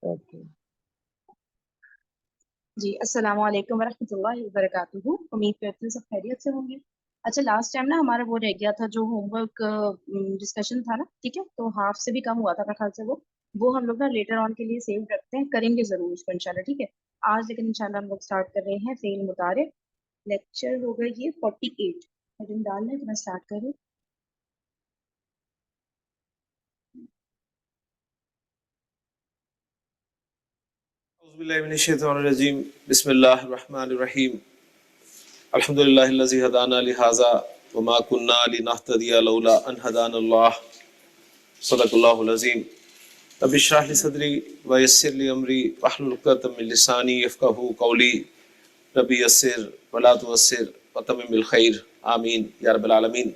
Okay. جی السلام علیکم ورحمۃ اللہ وبرکاتہ. امید کرتی ہوں سب خیریت سے ہوں گے. اچھا لاسٹ ٹائم نا ہمارا وہ رہ گیا تھا جو ہوم ورک ڈسکشن تھا نا, ٹھیک ہے, تو ہاف سے بھی کم ہوا تھا میرے خیال سے. وہ ہم لوگ نا لیٹر آن کے لیے سیو رکھتے ہیں, کریں گے ضرور اس کو انشاءاللہ, ٹھیک ہے. آج لیکن انشاءاللہ ہم لوگ اسٹارٹ کر رہے ہیں فعل مضارع. لیکچر ہوگا یہ 48. ہیڈنگ ڈال لیں تو میں اسٹارٹ کروں. اعوذ باللہ من الشیطان الرجیم. بسم اللہ الرحمن الرحیم. الحمد للہ الذی ہدانا لہذا وما كنا لنہتدی لولا ان ہدانا اللہ. صدق اللہ العظیم. رب اشرح لی صدری ویسر لی امری واحلل عقدۃ من لسانی یفقہوا قولی. رب یسر ولا تعسر وتمم بالخیر, آمین یا رب العالمین.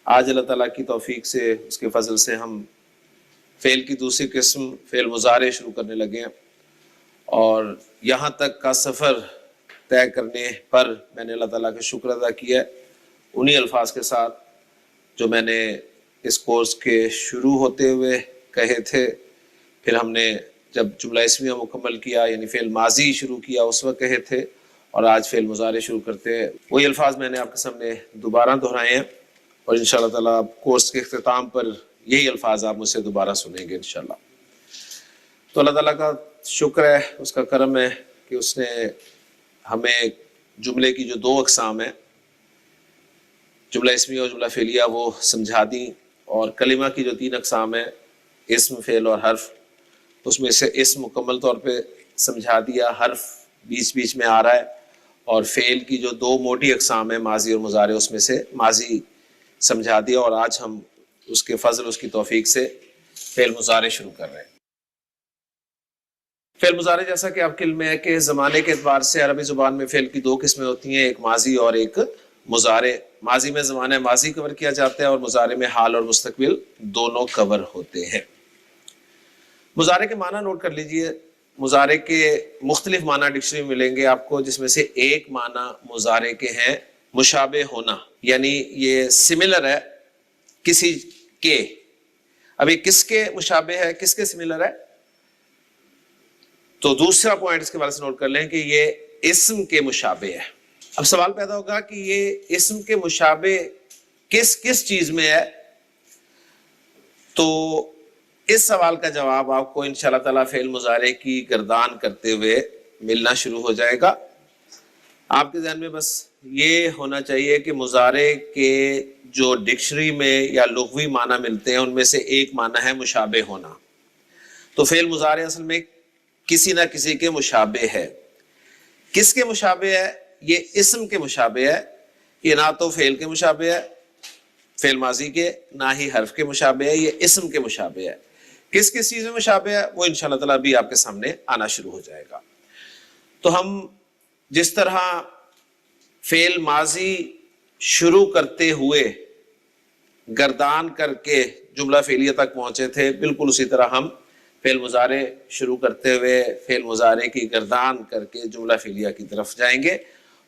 آج اللہ تعالیٰ کی توفیق سے, اس کے فضل سے ہم فعل کی دوسری قسم فعل مضارع شروع کرنے لگے ہیں. اور یہاں تک کا سفر طے کرنے پر میں نے اللہ تعالیٰ کا شکر ادا کیا ہے انہی الفاظ کے ساتھ جو میں نے اس کورس کے شروع ہوتے ہوئے کہے تھے. پھر ہم نے جب جملہ اسمیہ مکمل کیا یعنی فعل ماضی شروع کیا اس وقت کہے تھے, اور آج فعل مضارع شروع کرتے ہیں. وہی الفاظ میں نے آپ کے سامنے دوبارہ دہرائے ہیں, اور انشاءاللہ تعالیٰ کورس کے اختتام پر یہی الفاظ آپ مجھ سے دوبارہ سنیں گے انشاءاللہ. تو اللہ تعالیٰ کا شکر ہے, اس کا کرم ہے کہ اس نے ہمیں جملے کی جو دو اقسام ہیں, جملہ اسمیہ اور جملہ فعلیہ, وہ سمجھا دیں. اور کلمہ کی جو تین اقسام ہیں, اسم, فعل اور حرف, اس میں سے اسم مکمل طور پہ سمجھا دیا, حرف بیچ بیچ میں آ رہا ہے. اور فعل کی جو دو موٹی اقسام ہیں ماضی اور مضارع, اس میں سے ماضی سمجھا دیا. اور آج ہم اس کے فضل, اس کی توفیق سے فعل مضارع شروع کر رہے ہیں. فعل مضارع جیسا کہ آپ کے علم میں ہے کہ زمانے کے اعتبار سے عربی زبان میں فعل کی دو قسمیں ہوتی ہیں, ایک ماضی اور ایک مضارع. ماضی میں زمانہ ماضی کور کیا جاتا ہے, اور مضارع میں حال اور مستقبل دونوں کور ہوتے ہیں. مضارع کے معنی نوٹ کر لیجئے. مضارع کے مختلف معنی ڈکشنری میں ملیں گے آپ کو, جس میں سے ایک معنی مضارع کے ہیں مشابہ ہونا, یعنی یہ سملر ہے کسی کے. ابھی کس کے مشابہ ہے, کس کے سملر ہے؟ تو دوسرا پوائنٹ اس کے بارے سے نوٹ کر لیں کہ یہ اسم کے مشابہ ہے. اب سوال پیدا ہوگا کہ یہ اسم کے مشابہ کس کس چیز میں ہے. تو اس سوال کا جواب آپ کو انشاءاللہ تعالیٰ فعل مضارع کی گردان کرتے ہوئے ملنا شروع ہو جائے گا. آپ کے ذہن میں بس یہ ہونا چاہیے کہ مضارع کے جو ڈکشنری میں یا لغوی معنی ملتے ہیں ان میں سے ایک معنی ہے مشابہ ہونا. تو فعل مضارع اصل میں کسی نہ کسی کے مشابہ ہے. کس کے مشابہ ہے؟ یہ اسم کے مشابہ ہے. یہ نہ تو فعل کے مشابہ ہے, فعل ماضی کے, نہ ہی حرف کے مشابہ ہے, یہ اسم کے مشابہ ہے. کس کس چیز میں مشابہ ہے وہ انشاءاللہ تعالیٰ بھی آپ کے سامنے آنا شروع ہو جائے گا. تو ہم جس طرح فعل ماضی شروع کرتے ہوئے گردان کر کے جملہ فعلیہ تک پہنچے تھے, بالکل اسی طرح ہم فعل مضارع شروع کرتے ہوئے فعل مضارع کی گردان کر کے جملہ فعلیہ کی طرف جائیں گے.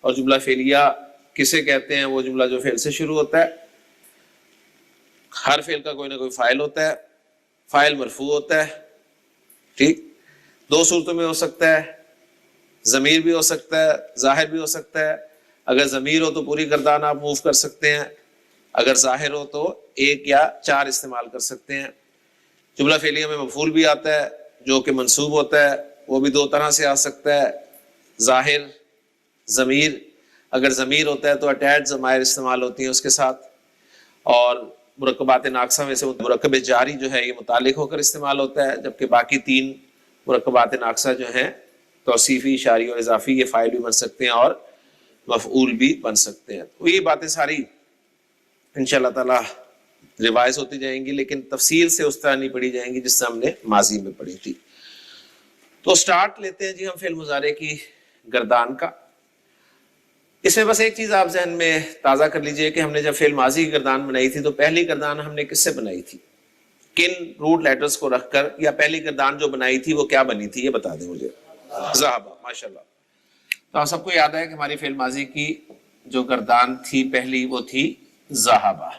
اور جملہ فعلیہ کسے کہتے ہیں؟ وہ جملہ جو فعل سے شروع ہوتا ہے. ہر فعل کا کوئی نہ کوئی فاعل ہوتا ہے, فاعل مرفوع ہوتا ہے. ٹھیک, دو صورتوں میں ہو سکتا ہے, ضمیر بھی ہو سکتا ہے, ظاہر بھی ہو سکتا ہے. اگر ضمیر ہو تو پوری گردان آپ موو کر سکتے ہیں, اگر ظاہر ہو تو ایک یا چار استعمال کر سکتے ہیں. جملہ فعلیہ میں مفعول بھی آتا ہے جو کہ منصوب ہوتا ہے, وہ بھی دو طرح سے آ سکتا ہے, ظاہر, ضمیر. اگر ضمیر ہوتا ہے تو اٹیچ ضمائر استعمال ہوتی ہیں اس کے ساتھ. اور مرکبات ناقصہ میں سے مرکب جاری جو ہے یہ متعلق ہو کر استعمال ہوتا ہے, جبکہ باقی تین مرکبات ناقصہ جو ہیں توصیفی, اشاری اور اضافی, یہ فاعل بھی بن سکتے ہیں اور مفعول بھی بن سکتے ہیں. تو یہ باتیں ساری انشاءاللہ تعالی ریوائز ہوتی جائیں گی, لیکن تفصیل سے اس طرح نہیں پڑھی جائیں گی جس سے ہم نے ماضی میں پڑھی تھی. تو سٹارٹ لیتے ہیں جی ہم فعل مضارع کی گردان کا. اس میں بس ایک چیز آپ ذہن میں تازہ کر لیجئے کہ ہم نے جب فعل ماضی کی گردان بنائی تھی تو پہلی گردان ہم نے کس سے بنائی تھی, کن روٹ لیٹرز کو رکھ کر, یا پہلی گردان جو بنائی تھی وہ کیا بنی تھی, یہ بتا دیں مجھے. ذہبہ, ماشاءاللہ. تو آپ سب کو یاد ہے کہ ہماری فعل ماضی کی جو گردان تھی پہلی وہ تھی ذہبہ.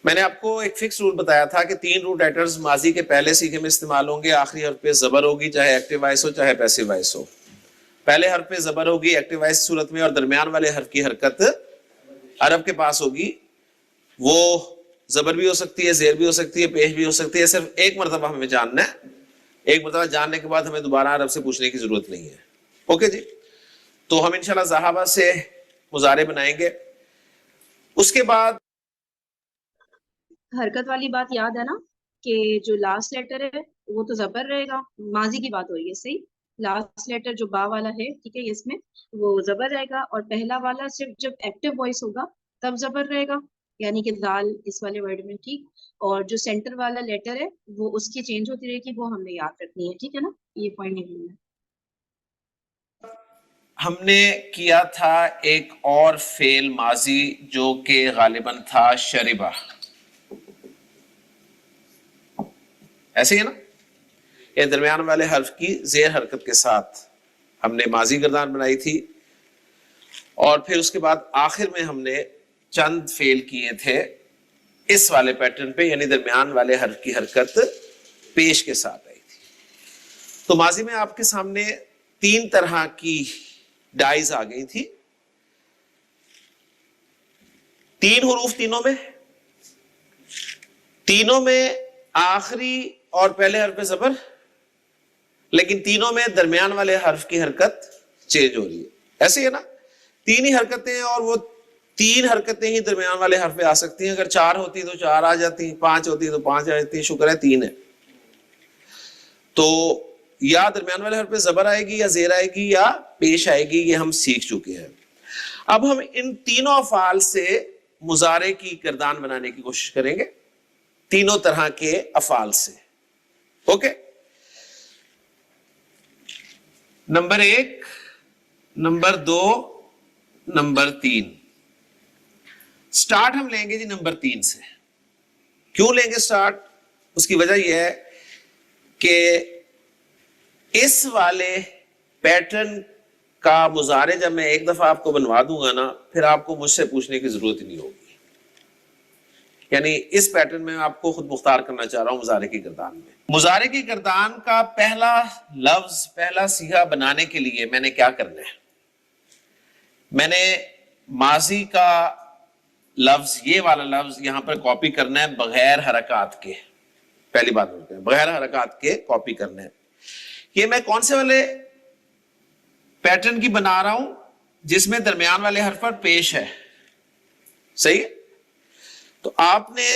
میں نے آپ کو ایک فکس رول بتایا تھا کہ 3 روٹ لیٹرز ماضی کے پہلے سیغے میں استعمال ہوں گے، آخری حرف پہ زبر ہوگی، چاہے ایکٹیو وائس ہو چاہے پیسو وائس ہو. پہلے حرف پہ زبر ہوگی ایکٹیو وائس صورت میں، اور درمیان والے حرف کی حرکت عرب کے پاس ہوگی. وہ زبر بھی ہو سکتی ہے، زیر بھی ہو سکتی ہے، پیش بھی ہو سکتی ہے. صرف ایک مرتبہ ہمیں جاننا ہے، ایک مرتبہ جاننے کے بعد ہمیں دوبارہ عرب سے پوچھنے کی ضرورت نہیں ہے. اوکے جی، تو ہم انشاءاللہ ذہابہ سے مضارع بنائیں گے. اس کے بعد حرکت والی بات یاد ہے نا کہ جو لاسٹ لیٹر ہے وہ تو زبر رہے گا. ماضی کی بات ہو رہی ہے، صحیح. لاسٹ لیٹر جو با والا ہے، ٹھیک ہے، اس میں وہ زبر رہے گا، اور پہلا والا صرف جب ایکٹیو وائس ہوگا تب زبر رہے گا، یعنی کہ دال اس والے ورڈ میں. ٹھیک. اور جو سینٹر والا لیٹر ہے وہ اس کی چینج ہوتی رہے گی، وہ ہم نے یاد رکھنی ہے. ٹھیک ہے نا، یہ پوائنٹ نہیں بھولنا. ہم نے کیا تھا ایک اور فعل ماضی جو کہ غالباً تھا شربہ. ایسے ہی ہے نا، یہ درمیان والے حرف کی زیر حرکت کے ساتھ ہم نے ماضی گردان بنائی تھی. اور پھر اس کے بعد آخر میں ہم نے چند فعل کیے تھے اس والے پیٹرن پہ، یعنی درمیان والے حرف کی حرکت پیش کے ساتھ آئی تھی. تو ماضی میں آپ کے سامنے 3 طرح کی ڈائز آ گئی تھی. 3 حروف تینوں میں آخری اور پہلے حرف زبر، لیکن تینوں میں درمیان والے حرف کی حرکت چینج ہو رہی ہے. ایسے ہے نا، 3 ہی حرکتیں ہیں، اور وہ 3 حرکتیں ہی درمیان والے حرف پہ آ سکتی ہیں. اگر 4 ہوتی تو 4 آ جاتی، 5 ہوتی تو 5 آ جاتی. شکر ہے 3 ہے. تو یا درمیان والے حرف پہ زبر آئے گی، یا زیر آئے گی، یا پیش آئے گی. یہ ہم سیکھ چکے ہیں. اب ہم ان تینوں افعال سے مضارع کی گردان بنانے کی کوشش کریں گے، تینوں طرح کے افعال سے. Okay, number 1، number 2، number 3. Start ہم لیں گے جی نمبر 3 سے. کیوں لیں گے سٹارٹ؟ اس کی وجہ یہ ہے کہ اس والے پیٹرن کا مضارع جب میں ایک دفعہ آپ کو بنوا دوں گا نا، پھر آپ کو مجھ سے پوچھنے کی ضرورت ہی نہیں ہوگی. یعنی اس پیٹرن میں آپ کو خود مختار کرنا چاہ رہا ہوں مضارع کی گردان میں. مضارع کی گردان کا پہلا لفظ، پہلا صیغہ بنانے کے لیے میں نے کیا کرنا ہے؟ میں نے ماضی کا لفظ، یہ والا لفظ یہاں پر کاپی کرنا ہے بغیر حرکات کے. پہلی بات بولتے ہیں بغیر حرکات کے کاپی کرنا ہے. یہ میں کون سے والے پیٹرن کی بنا رہا ہوں؟ جس میں درمیان والے حرف پر پیش ہے. صحیح ہے؟ تو آپ نے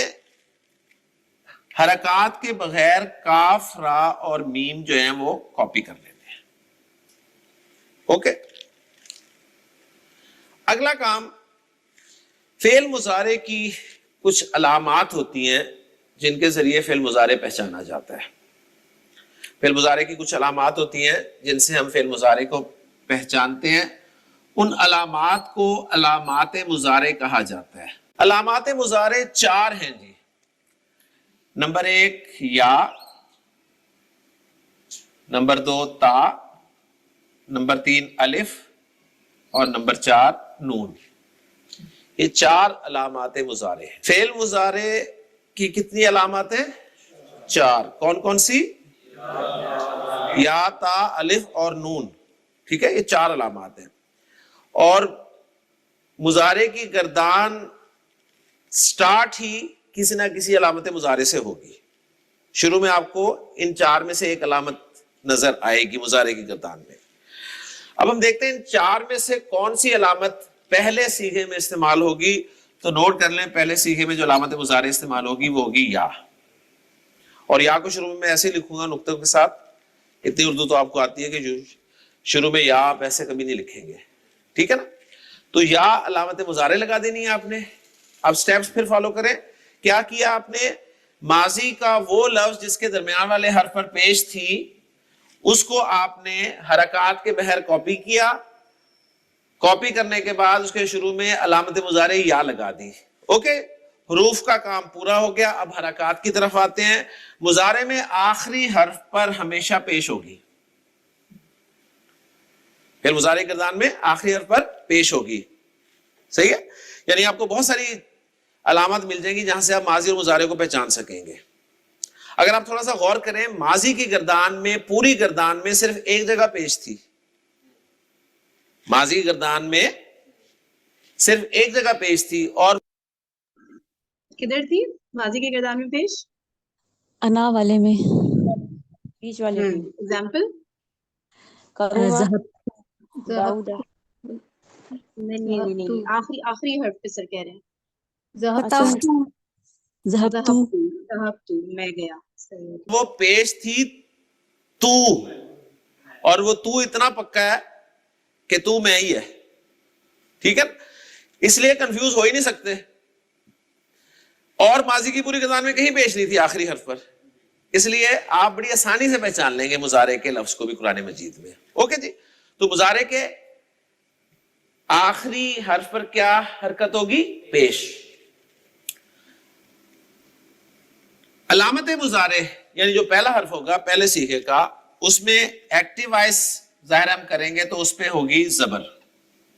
حرکات کے بغیر کاف، را اور میم جو ہیں وہ کاپی کر لینے ہیں. اوکے، اگلا کام، فعل مضارع کی کچھ علامات ہوتی ہیں جن کے ذریعے فعل مضارع پہچانا جاتا ہے. فعل مضارع کی کچھ علامات ہوتی ہیں جن سے ہم فعل مضارع کو پہچانتے ہیں. ان علامات کو علامات مضارع کہا جاتا ہے. علامات مضارع 4 ہیں جی. نمبر 1 یا، نمبر 2 تا، نمبر 3 الف، اور نمبر 4 نون. یہ 4 علامات مضارع ہیں. فعل مضارع کی کتنی علامات ہیں؟ 4. کون کون سی؟ یا، تا، الف اور نون. ٹھیک ہے، یہ 4 علامات ہیں. اور مضارع کی گردان سٹارٹ ہی کسی نہ کسی علامت مضارع سے ہوگی. شروع میں آپ کو ان 4 میں سے ایک علامت نظر آئے گی مضارع کی گردان میں. اب ہم دیکھتے ہیں ان 4 میں سے کون سی علامت پہلے صیغے میں استعمال ہوگی. تو نوٹ کر لیں، پہلے صیغے میں جو علامت مضارع استعمال ہوگی وہ ہوگی یا. اور یا کو شروع میں ایسے لکھوں گا نقطوں کے ساتھ. اتنی اردو تو آپ کو آتی ہے کہ جو شروع میں یا آپ ایسے کبھی نہیں لکھیں گے. ٹھیک ہے نا؟ تو یا علامت مضارع لگا دینی ہے آپ نے. اب سٹیپس پھر فالو کریں. کیا کیا آپ نے؟ ماضی کا وہ لفظ جس کے درمیان والے حرف پر پیش تھی اس کو آپ نے حرکات کے بغیر کاپی کیا. کاپی کرنے کے بعد اس کے شروع میں علامت مضارع یا لگا دی. اوکے، حروف کا کام پورا ہو گیا. اب حرکات کی طرف آتے ہیں. مضارع میں آخری حرف پر ہمیشہ پیش ہوگی. پھر مضارع گردان میں آخری حرف پر پیش ہوگی. صحیح ہے؟ یعنی آپ کو بہت ساری علامات مل جائیں گی جہاں سے آپ ماضی اور مضارع کو پہچان سکیں گے. اگر آپ تھوڑا سا غور کریں، ماضی کی گردان میں، پوری گردان میں صرف ایک جگہ پیش تھی. ماضی کی گردان میں صرف ایک جگہ پیش تھی. اور کدھر تھی ماضی کی گردان میں پیش؟ انا والے میں، بیچ والے میں. ایگزامپل؟ کروا، ذہب. داؤدا. نہیں، آخری حرف پہ سر کہہ رہے ہیں. ذہبت، میں گیا. صحیح. وہ پیش تھی تو، اور وہ تو اتنا پکا ہے کہ تو میں ہی ہے. ٹھیک ہے، اس لیے کنفیوز ہو ہی نہیں سکتے. اور ماضی کی پوری گردان میں کہیں پیش نہیں تھی آخری حرف پر، اس لیے آپ بڑی آسانی سے پہچان لیں گے مضارع کے لفظ کو بھی قرآن مجید میں. اوکے جی، تو مضارع کے آخری حرف پر کیا حرکت ہوگی؟ پیش. علامت مضارع یعنی جو پہلا حرف ہوگا پہلے صیغے کا، اس میں ایکٹیو وائس ظاہر ہم کریں گے تو اس پہ ہوگی زبر،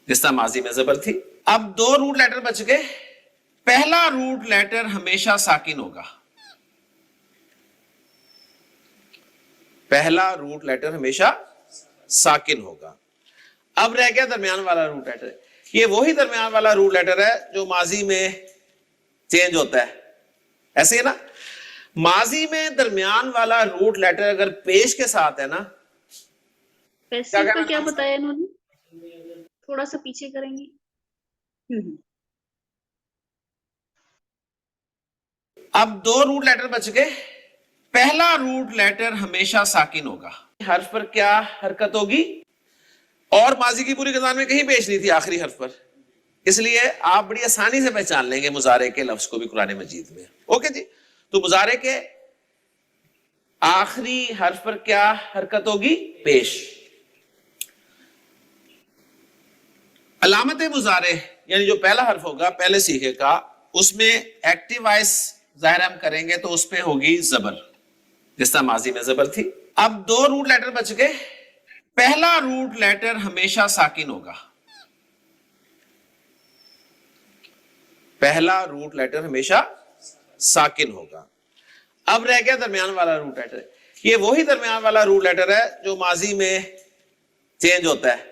جس طرح ماضی میں زبر تھی. اب 2 روٹ لیٹر بچ گئے. پہلا روٹ لیٹر ہمیشہ ساکن ہوگا. پہلا روٹ لیٹر ہمیشہ ساکن ہوگا. اب رہ گیا درمیان والا روٹ لیٹر. یہ وہی درمیان والا روٹ لیٹر ہے جو ماضی میں چینج ہوتا ہے. ایسے ہے نا، ماضی میں درمیان والا روٹ لیٹر اگر پیش کے ساتھ ہے نا، پیسو کا کیا بتایا انہوں نے؟ تھوڑا سا پیچھے کریں گے. اب 2 روٹ لیٹر بچ گئے. پہلا روٹ لیٹر ہمیشہ ساکن ہوگا. حرف پر کیا حرکت ہوگی؟ اور ماضی کی پوری گردان میں کہیں پیش نہیں تھی آخری حرف پر، اس لیے آپ بڑی آسانی سے پہچان لیں گے مضارع کے لفظ کو بھی قرآن مجید میں. اوکے جی، تو مضارع کے آخری حرف پر کیا حرکت ہوگی؟ پیش. علامت مضارع یعنی جو پہلا حرف ہوگا پہلے صیغے کا، اس میں ایکٹیو وائس ظاہر ہم کریں گے تو اس پہ ہوگی زبر، جس طرح ماضی میں زبر تھی. اب 2 روٹ لیٹر بچ گئے. پہلا روٹ لیٹر ہمیشہ ساکن ہوگا. پہلا روٹ لیٹر ہمیشہ ساکن ہوگا. اب رہ گیا درمیان والا روٹ لیٹر. یہ وہی درمیان والا روٹ لیٹر ہے جو ماضی میں چینج ہوتا ہے.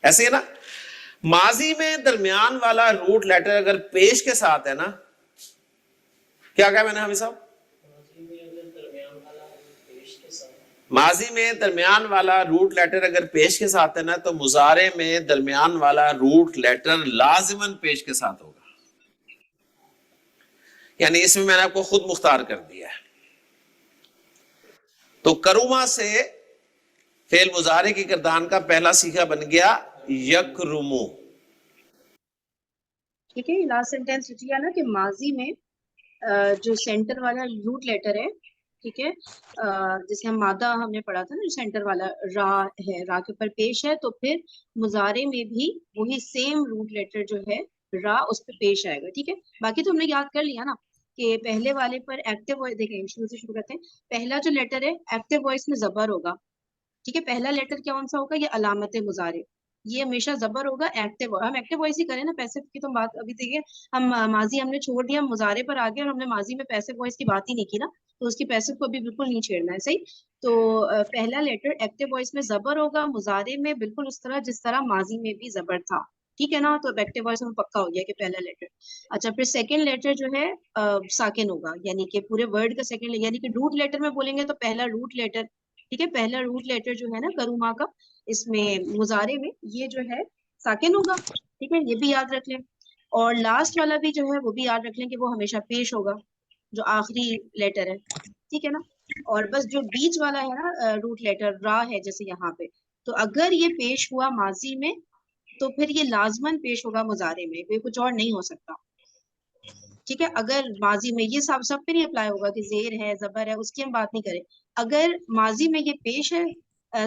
ایسے ہے نا، ماضی میں درمیان والا روٹ لیٹر اگر پیش کے ساتھ ہے نا، کیا کہا میں نے حافظ صاحب؟ ماضی میں درمیان والا روٹ لیٹر اگر پیش کے ساتھ ہے نا، تو مضارع میں درمیان والا روٹ لیٹر لازماً پیش کے ساتھ ہوگا. یعنی اس میں نے آپ کو خود مختار کر دیا ہے. تو کروما سے فعل مضارع کی گردان کا پہلا صیغہ بن گیا یکرمو. ٹھیک ہے، لاسٹ سینٹینس لکھ لیا نا کہ ماضی میں جو سینٹر والا روٹ لیٹر ہے، ٹھیک ہے، جیسے ہم مادہ ہم نے پڑھا تھا نا، جو سینٹر والا را ہے، را کے اوپر پیش ہے، تو پھر مضارع میں بھی وہی سیم روٹ لیٹر جو ہے را اس پہ پیش آئے گا. ٹھیک ہے، باقی تو ہم نے یاد کر لیا نا کہ پہلے والے پر ایکٹیو وائس، دیکھیں شروع سے شروع کرتے ہیں. پہلا جو لیٹر ہے ایکٹیو وائس میں زبر ہوگا. ٹھیک ہے، پہلا لیٹر کون سا ہوگا؟ یہ علامت مضارع، یہ ہمیشہ زبر ہوگا. ایکٹیو، ہم ایکٹیو وائس ہی کریں نا، پیسو کی تو بات ابھی دیکھیے ہم ماضی ہم نے چھوڑ دیا، ہم مضارع پر آ گئے اور ہم نے ماضی میں پیسو وائس کی بات ہی نہیں کی نا، تو اس کی پیسو کو بھی بالکل نہیں چھیڑنا ہے. صحیح. تو پہلا لیٹر ایکٹیو وائس میں زبر ہوگا، مضارع میں بالکل اس طرح جس طرح ماضی میں بھی زبر تھا. ٹھیک ہے نا، تو ایکٹیو وائس میں پکا ہو گیا کہ پہلا لیٹر. اچھا، پھر سیکنڈ لیٹر جو ہے ساکن ہوگا، یعنی کہ پورے ورڈ کا سیکنڈ، یعنی کہ روٹ لیٹر میں بولیں گے تو پہلا روٹ لیٹر، ٹھیک ہے، پہلا روٹ لیٹر جو ہے نا کروما کا، اس میں مضارع میں یہ جو ہے ساکن ہوگا. ٹھیک ہے، یہ بھی یاد رکھ لیں. اور لاسٹ والا بھی جو ہے وہ بھی یاد رکھ لیں کہ وہ ہمیشہ پیش ہوگا، جو آخری لیٹر ہے. ٹھیک ہے نا. اور بس جو بیچ والا ہے نا روٹ لیٹر را ہے، جیسے یہاں پہ، تو اگر یہ پیش ہوا ماضی میں تو پھر یہ لازماً پیش ہوگا مضارع میں، یہ کچھ اور نہیں ہو سکتا. ٹھیک ہے، اگر ماضی میں، یہ سب پہ نہیں اپلائی ہوگا کہ زیر ہے زبر ہے، اس کی ہم بات نہیں کریں. اگر ماضی میں یہ پیش ہے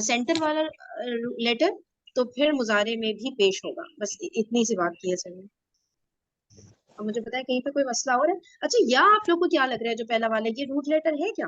سینٹر والا لیٹر، تو پھر مضارع میں بھی پیش ہوگا. بس اتنی سی بات کی ہے سر نے. اب مجھے پتا ہے کہیں پہ کوئی مسئلہ اور ہے. اچھا، یا آپ لوگ کو کیا لگ رہا ہے جو پہلا والا یہ روٹ لیٹر ہے کیا؟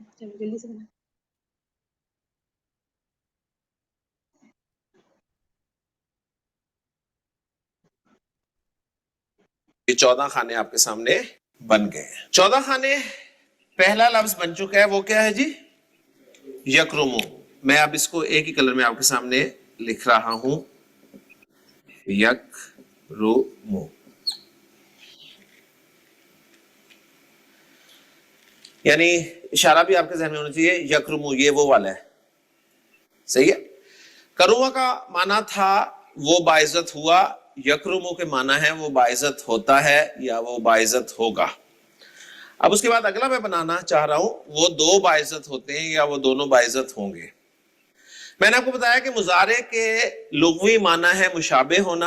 چلو جلدی سے بنا. یہ 14 خانے آپ کے سامنے بن گئے ہیں. 14 خانے پہلا لفظ بن چکا ہے، وہ کیا ہے جی؟ یکرمو. میں اب اس کو ایک ہی کلر میں آپ کے سامنے لکھ رہا ہوں، یکرمو. یعنی اشارہ بھی آپ کے ذہن میں ہونا چاہیے، یکرمو یہ وہ والا ہے. صحیح ہے. کروما کا معنی تھا وہ باعزت ہوا، یکرمو کے معنی ہے وہ باعزت ہوتا ہے یا وہ باعزت ہوگا. اب اس کے بعد اگلا میں بنانا چاہ رہا ہوں، وہ دو باعزت ہوتے ہیں یا وہ دونوں باعزت ہوں گے. میں نے آپ کو بتایا کہ مضارع کے لغوی معنی ہے مشابہ ہونا،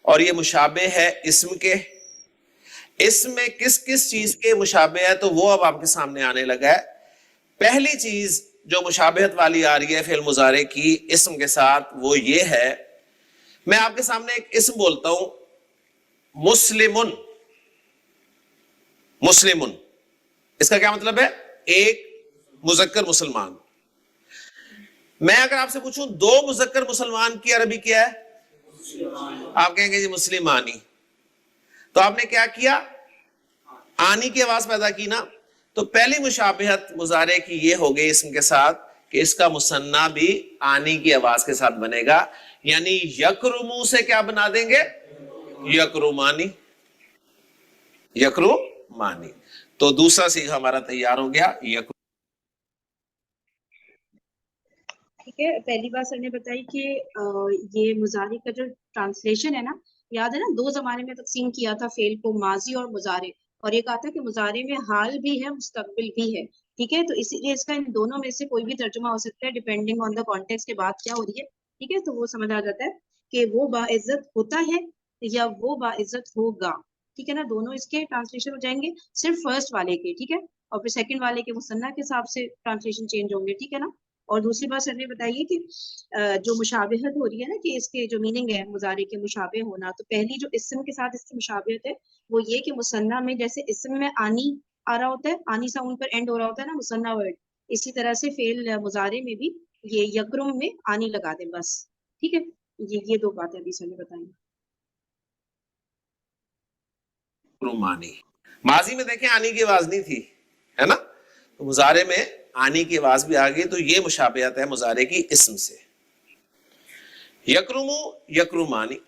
اور یہ مشابہ ہے اسم کے. اسم میں کس کس چیز کے مشابہ ہے تو وہ اب آپ کے سامنے آنے لگا ہے. پہلی چیز جو مشابہت والی آ رہی ہے فعل مضارع کی اسم کے ساتھ وہ یہ ہے، میں آپ کے سامنے ایک اسم بولتا ہوں، مسلمن. مسلمن اس کا کیا مطلب ہے؟ ایک مذکر مسلمان. میں اگر آپ سے پوچھوں دو مذکر مسلمان کی عربی کیا ہے؟ آپ کہیں گے جی مسلمانی. تو آپ نے کیا کیا؟ آنی کی آواز پیدا کی نا. تو پہلی مشابہت مضارع کی یہ ہو گئی اسم کے ساتھ کہ اس کا مثنیٰ بھی آنی کی آواز کے ساتھ بنے گا، یعنی یکرمو سے کیا بنا دیں گے؟ یکرمانی. یکرمانی. تو دوسرا صیغہ ہمارا تیار ہو گیا، ٹھیک ہے. پہلی بات سر نے بتائی کہ یہ مضارع کا جو ٹرانسلیشن ہے نا، یاد ہے نا دو زمانے میں تقسیم کیا تھا فعل کو، ماضی اور مضارع، اور یہ کہا تھا کہ مضارع میں حال بھی ہے مستقبل بھی ہے. ٹھیک ہے. تو اسی لیے اس کا ان دونوں میں سے کوئی بھی ترجمہ ہو سکتا ہے ڈیپینڈنگ آن دا کانٹیکسٹ کے بعد کیا ہو رہی ہے. ٹھیک ہے. تو وہ سمجھ آ جاتا ہے کہ وہ باعزت ہوتا ہے یا وہ باعزت ہوگا. ٹھیک ہے نا. دونوں اس کے ٹرانسلیشن ہو جائیں گے صرف فرسٹ والے کے. ٹھیک ہے. اور پھر سیکنڈ والے کے مثنیٰ کے حساب سے ٹرانسلیشن چینج ہوں گے. ٹھیک ہے نا. اور دوسری بات سر نے بتائیے کہ جو مشابہت ہو رہی ہے نا، کہ اس کے جو میننگ ہے مضارع کے مشابہ ہونا، تو پہلی جو اسم کے ساتھ اس کی مشابہت ہے وہ یہ کہ مثنیٰ میں جیسے اسم میں آنی آ رہا ہوتا ہے، آنی ساؤنڈ پر اینڈ ہو رہا ہوتا ہے نا مثنیٰ ورڈ، اسی طرح سے فعل مضارع میں بھی یہ یکرم میں آنی لگا دیں بس. ٹھیک ہے. یہ دو باتیں ابھی سر نے بتائیں. یکرمانی. ماضی میں دیکھیں آنی کی آواز نہیں تھی، ہے نا. تو مضارع میں آنی کی آواز بھی آ گئی، تو یہ مشابہت ہے مضارع کی اسم سے. یکرمو یکرمانی.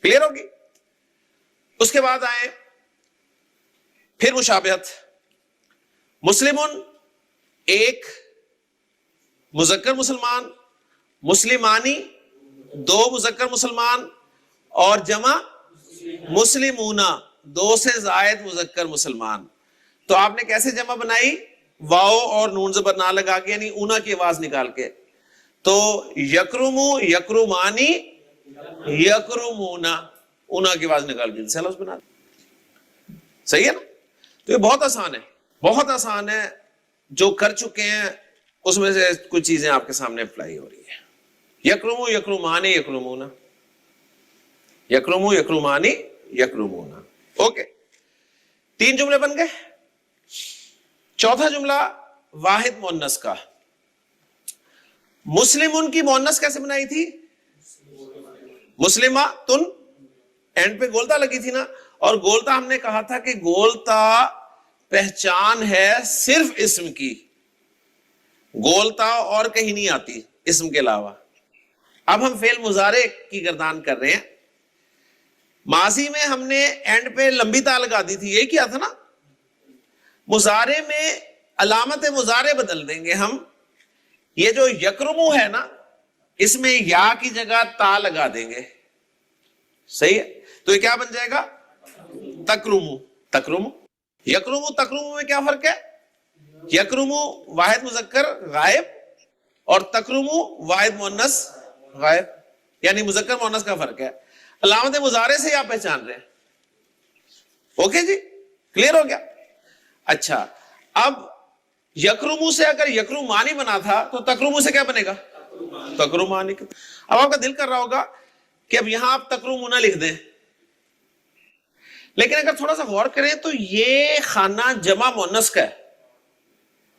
کلیئر ہوگی. اس کے بعد آئے پھر مشابہت، مسلمن ایک مذکر مسلمان، مسلمانی دو مذکر مسلمان، اور جمع مسلمونا دو سے زائد مذکر مسلمان. تو آپ نے کیسے جمع بنائی؟ واو اور نون زبر نہ لگا کے، یعنی اونا کی آواز نکال کے. تو یکرمو یکرمانی یکرمونا، اونا کی آواز نکال کے سے لفظ بنا. صحیح ہے نا. تو یہ بہت آسان ہے، بہت آسان ہے. جو کر چکے ہیں اس میں سے کچھ چیزیں آپ کے سامنے اپلائی ہو رہی ہیں. یکرمو یکرمانی یکرمونا، یکرمو یکرمانی یکرمونا. اوکے. 3 جملے بن گئے. چوتھا جملہ واحد مؤنث کا. مسلمن کی مؤنث کیسے بنائی تھی؟ مسلمہ تن، اینڈ پہ گولتا لگی تھی نا. اور گولتا ہم نے کہا تھا کہ گولتا پہچان ہے صرف اسم کی، گولتا اور کہیں نہیں آتی اسم کے علاوہ. اب ہم فعل مضارع کی گردان کر رہے ہیں. ماضی میں ہم نے اینڈ پہ لمبی تا لگا دی تھی، یہی کیا تھا نا. مضارع میں علامت مضارع بدل دیں گے ہم. یہ جو یکرمو ہے نا، اس میں یا کی جگہ تا لگا دیں گے. صحیح ہے. تو یہ کیا بن جائے گا؟ تکرمو. تکرمو. یکرمو تکرمو میں کیا فرق ہے؟ یکرمو واحد مذکر غائب، اور تکرمو واحد مؤنث غائب، یعنی مذکر مؤنث کا فرق ہے. علامت مضارع سے آپ پہچان رہے ہیں. اوکے جی، کلیئر ہو گیا. اچھا، اب یکرمو سے اگر یکرمانی بنا تھا تو تکرمو سے کیا بنے گا؟ تکرمانی. اب آپ کا دل کر رہا ہوگا کہ اب یہاں آپ تکرمونا لکھ دیں، لیکن اگر تھوڑا سا غور کریں تو یہ خانہ جمع مؤنث کا ہے.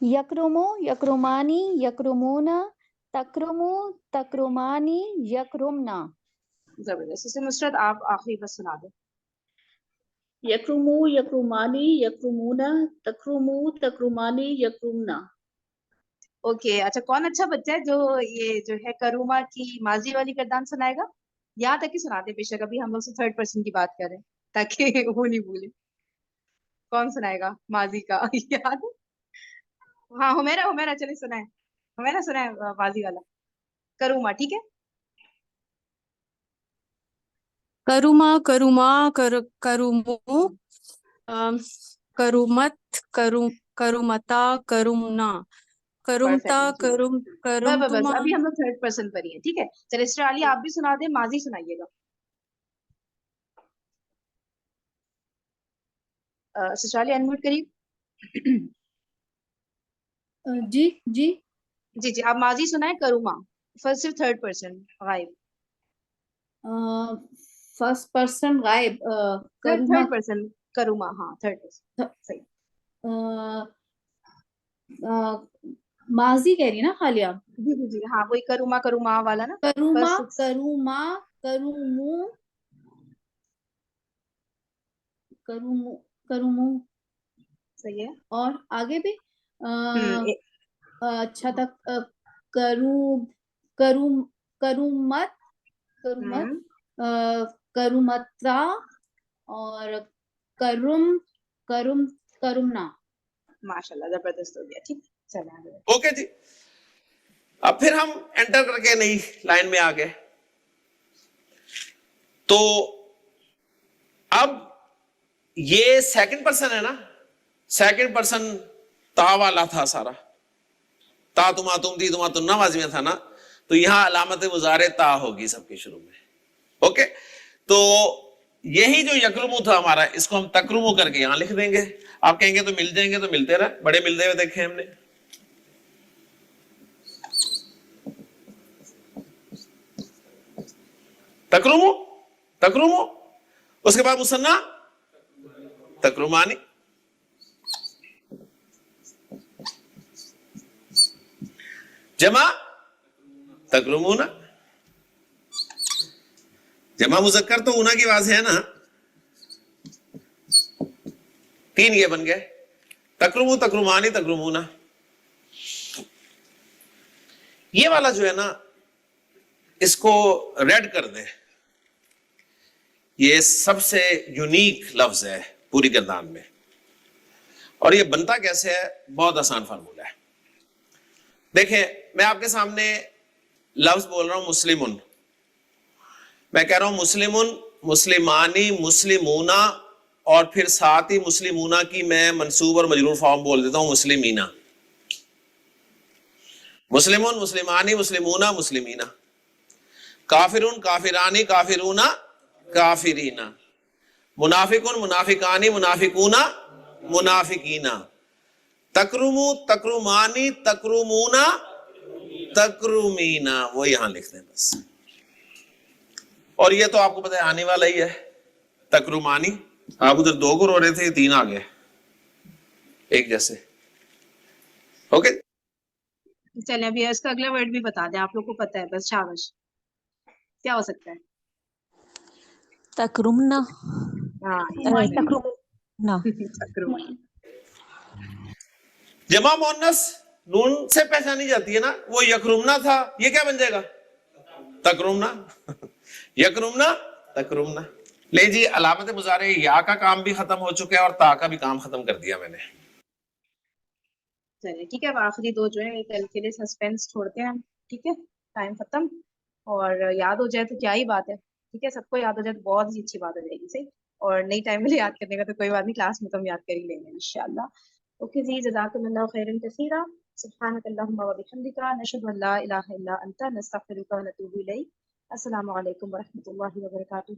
یکرمو یکرمانی یکرمونا تکرمو تکرمانی یکرمنا. زبردست. سسٹر نصرت آپ آخری بس سنا دیں. یکرمو یکرمانی یکرمونا تکرمو تکرمانی یکرمنا. اوکے اچھا، کون اچھا بچہ ہے جو یہ جو ہے کروما کی ماضی والی گردان سنائے گا؟ یہاں تک ہی سنا دے بے شک، ابھی ہم لوگ سے تھرڈ پرسن کی بات کریں تاکہ وہ نہیں بھولے. کون سنائے گا ماضی کا؟ یاد ہے؟ ہاں ہمیرا چلے سنائے، ہمیرا سنائے ماضی والا کروما. ٹھیک ہے. کروما کروما کرومو کرومت کرومتا کرومنا کرمتا بس کرمتما. ابھی ہم لوگ تھرڈ پرسن پر ہی ہیں. ٹھیک ہے. چلے سسٹر عالیہ آپ بھی سنا دیں، ماضی سنائیے گا. سسٹر عالیہ انمیوٹ کریے. جی جی جی جی آپ ماضی سنائیں کروما، فرسٹ صرف تھرڈ پرسن غائب. فرسٹ پرسن غائب. کروما تھرڈ پرسن کروما، ہاں تھرڈ پرسن صحیح. ماضی کہہ رہی ہے نا خالیہ؟ جی جی جی ہاں وہی کروما والا نا. کروما First کروما کرومو کرومو کرومو. صحیح ہے. اور آگے بھی اے- اچھا تک کرومت ہم، کرومتا اور کرمنا. ماشاء اللہ زبردست ہو گیا. ٹھیک ہے چلیں آگے. اوکے جی. اب پھر ہم انٹر کر کے نئی لائن میں آ گئے. تو اب یہ سیکنڈ پرسن ہے نا، سیکنڈ پرسن تا والا تھا سارا، تا تما تم تھی تما تم ماضی میں تھا نا، تو یہاں علامت مضارع تا ہوگی سب کے شروع میں. اوکے. تو یہی جو یکرمو تھا ہمارا، اس کو ہم تکرمو کر کے یہاں لکھ دیں گے. آپ کہیں گے تو مل جائیں گے، تو ملتے رہے، بڑے ملتے ہوئے دیکھے ہم نے. تکرمو تکرمو، اس کے بعد مثنا تکرمانی. جمع تکرمونا. جمع مذکر تو اونا کی آواز ہے نا، تین یہ بن گئے، تکرمو تکرمانی تکرمونا. یہ والا جو ہے نا، اس کو ریڈ کر دیں. یہ سب سے یونیک لفظ ہے پوری گردان میں. اور یہ بنتا کیسے ہے؟ بہت آسان فارمولہ ہے. دیکھیں میں آپ کے سامنے لفظ بول رہا ہوں مسلمن، میں کہہ رہا ہوں مسلمن، مسلمانی، مسلمونا، اور پھر ساتھ ہی مسلمونا کی میں منصوب اور مجرور فارم بول دیتا ہوں مسلمینا. مسلمن، مسلمانی، مسلمونا، مسلمینا. کافرون، کافرانی، کافرونا، کافرینا. منافقون، منافقانی، منافقونا، منافقینا. تکرمو، تکرمانی، تکرمونا، تکرمینا. وہ یہاں لکھ دیں بس. اور یہ تو آپ کو پتہ ہے آنے والا ہی ہے تکرمانی. آپ ادھر دو کو رو رہے تھے، تین آ گئے ایک جیسے. اوکے. چلیں ابھی اس کا اگلا ورڈ بھی بتا دیں، آپ لوگ کو پتہ ہے بس. شاباش. کیا ہو سکتا ہے؟ تکرمنا، ہاں تکرمنا. تکرما. جمع مؤنث نون سے پہچانی جاتی ہے نا، وہ یکرمنا تھا، یہ کیا بن جائے گا؟ تکرمنا. یکرمنا تکرمنا. لے جی علامت مضارع یا کا کام بھی ختم ہو چکا ہے اور تا کا بھی کام ختم کر دیا میں نے. چلیے ٹھیک ہے. اب آخری دو جو ہے کل کے لیے سسپینس چھوڑتے ہیں ہم. ٹھیک ہے ٹائم ختم. اور یاد ہو جائے تو کیا ہی بات ہے. ٹھیک ہے سب کو یاد ہو جائے تو بہت ہی اچھی بات ہو جائے گی. صحیح. اور نئی ٹائم میں یاد کرنے کا تو کوئی بات نہیں، کلاس میں تو ہم یاد کر ہی لیں گے انشاءاللہ. اوکے جی جزاکم اللہ خیرا کثیرا. سبحانک اللہم وبحمدک نشہد ان لا الہ الا انت نستغفرک ونتوب الیک. السلام علیکم ورحمۃ اللہ وبرکاتہ.